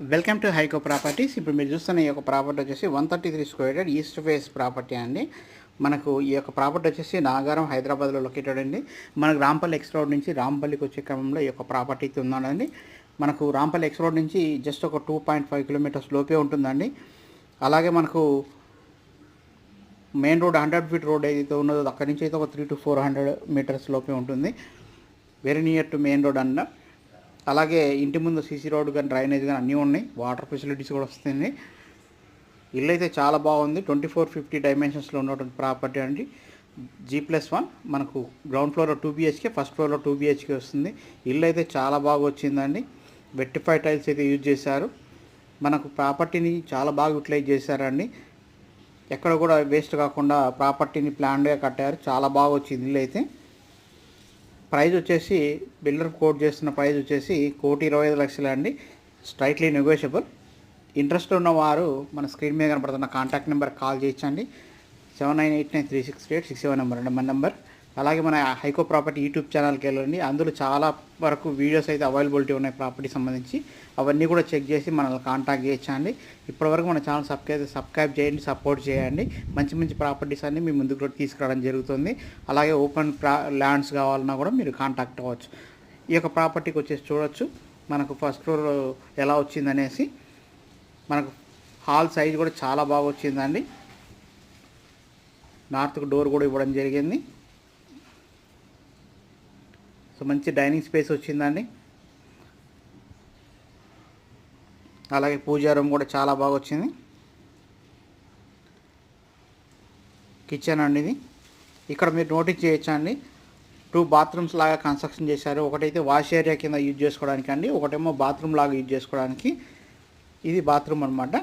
Welcome to హైకో properties. ఇప్పుడు మీరు చూస్తున్న ఈ యొక్క ప్రాపర్టీ వచ్చేసి 133 square yard east face property అండి. మనకు ఈ యొక్క ప్రాపర్టీ వచ్చేసి నాగారం హైదరాబాద్లో లొకేటెడ్ అండి. మనకు రాంపల్లి ఎక్స్ రోడ్ నుంచి రాంపల్లికి వచ్చే క్రమంలో ఈ యొక్క ప్రాపర్టీ ఉందండి. మనకు రాంపల్లి ఎక్స్ రోడ్ నుంచి జస్ట్ ఒక 2.5 కిలోమీటర్స్ లోపే ఉంటుందండి. అలాగే మనకు మెయిన్ రోడ్ 100 ఫీట్ రోడ్ ఏదైతే ఉన్నదో అక్కడి నుంచి అయితే ఒక 300 to 400 మీటర్స్ లోపే ఉంటుంది. Very near to main road అన్న. అలాగే ఇంటి ముందు సీసీ రోడ్ కానీ డ్రైనేజ్ కానీ అన్నీ ఉన్నాయి. వాటర్ ఫెసిలిటీస్ కూడా వస్తుంది. ఇల్లు అయితే చాలా బాగుంది. 2450 డైమెన్షన్స్లో ఉన్నటువంటి ప్రాపర్టీ అండి. G+1 మనకు గ్రౌండ్ ఫ్లోర్లో 2 BHK, ఫస్ట్ ఫ్లోర్లో 2 BHK వస్తుంది. ఇల్లు అయితే చాలా బాగా వచ్చిందండి. వెట్టిఫైడ్ టైల్స్ అయితే యూజ్ చేశారు. మనకు ప్రాపర్టీని చాలా బాగా యూటిలైజ్ చేశారండి. ఎక్కడ కూడా వేస్ట్ కాకుండా ప్రాపర్టీని ప్లాన్గా కట్టారు. చాలా బాగా వచ్చింది ఇల్లు అయితే. ప్రైజ్ వచ్చేసి బిల్డర్ కోట్ చేస్తున్న ప్రైజ్ వచ్చేసి 1,25,00,000 అండి. Straightly negotiable. ఇంట్రెస్ట్ ఉన్నవారు మన స్క్రీన్ మీద కనపడుతున్న కాంటాక్ట్ నెంబర్ కాల్ చేయొచ్చండి. 7989368667 నెంబర్ అండి మన నెంబర్. అలాగే మన హైకో ప్రాపర్టీ యూట్యూబ్ ఛానల్కి వెళ్ళండి. అందులో చాలా వరకు వీడియోస్ అయితే అవైలబిలిటీ ఉన్నాయి ప్రాపర్టీ సంబంధించి. అవన్నీ కూడా చెక్ చేసి మనల్ని కాంటాక్ట్ చేయొచ్చండి. ఇప్పటివరకు మన ఛానల్ సబ్స్క్రైబ్ చేయండి, సపోర్ట్ చేయండి. మంచి మంచి ప్రాపర్టీస్ అన్నీ మీ ముందుకు కూడా తీసుకురావడం జరుగుతుంది. అలాగే ఓపెన్ ల్యాండ్స్ కావాలన్నా కూడా మీరు కాంటాక్ట్ అవ్వచ్చు. ఈ యొక్క ప్రాపర్టీకి వచ్చేసి చూడొచ్చు మనకు ఫస్ట్ ఫ్లోర్ ఎలా వచ్చిందనేసి. మనకు హాల్ సైజ్ కూడా చాలా బాగా వచ్చిందండి. నార్త్కు డోర్ కూడా ఇవ్వడం జరిగింది. సో మంచి డైనింగ్ స్పేస్ వచ్చిందండి. అలాగే పూజా రూమ్ కూడా చాలా బాగా వచ్చింది. కిచెన్ అండి ఇది. ఇక్కడ మీరు నోటీస్ చేయొచ్చండి 2 బాత్రూమ్స్ లాగా కన్స్ట్రక్షన్ చేశారు. ఒకటైతే వాష్ ఏరియా కింద యూజ్ చేసుకోవడానికి అండి, ఒకటేమో బాత్రూమ్ లాగా యూజ్ చేసుకోవడానికి. ఇది బాత్రూమ్ అనమాట.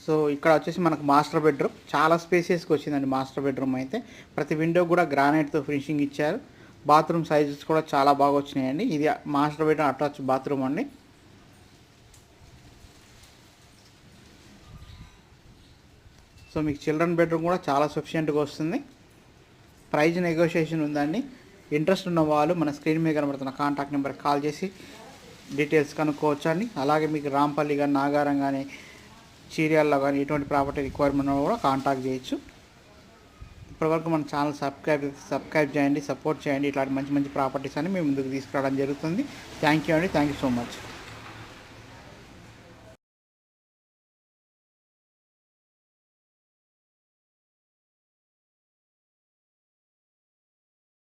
సో ఇక్కడ వచ్చేసి మనకు మాస్టర్ బెడ్రూమ్ చాలా స్పేసెస్కి వచ్చిందండి. మాస్టర్ బెడ్రూమ్ అయితే ప్రతి విండో కూడా గ్రానైట్తో ఫినిషింగ్ ఇచ్చారు. బాత్రూమ్ సైజెస్ కూడా చాలా బాగా వచ్చినాయండి. ఇది మాస్టర్ బెడ్రూమ్ అటాచ్ బాత్రూమ్ అండి. సో మీకు చిల్డ్రన్ బెడ్రూమ్ కూడా చాలా సఫిషియెంట్గా వస్తుంది. ప్రైజ్ నెగోషియేషన్ ఉందండి. ఇంట్రెస్ట్ ఉన్న వాళ్ళు మన స్క్రీన్ మీద కనబడుతున్న కాంటాక్ట్ నెంబర్ కాల్ చేసి డీటెయిల్స్ కనుక్కోవచ్చు అండి. అలాగే మీకు రాంపల్లి కానీ నాగారం కానీ చీర్యాల్లో కానీ ఎటువంటి ప్రాపర్టీ రిక్వైర్మెంట్ కూడా కాంటాక్ట్ చేయొచ్చు. ఇప్పటివరకు మన ఛానల్ సబ్స్క్రైబ్ చేయండి, సపోర్ట్ చేయండి. ఇట్లాంటి మంచి మంచి ప్రాపర్టీస్ అని మేము ముందుకు తీసుకురావడం జరుగుతుంది. థ్యాంక్ యూ అండి. Thank you so much.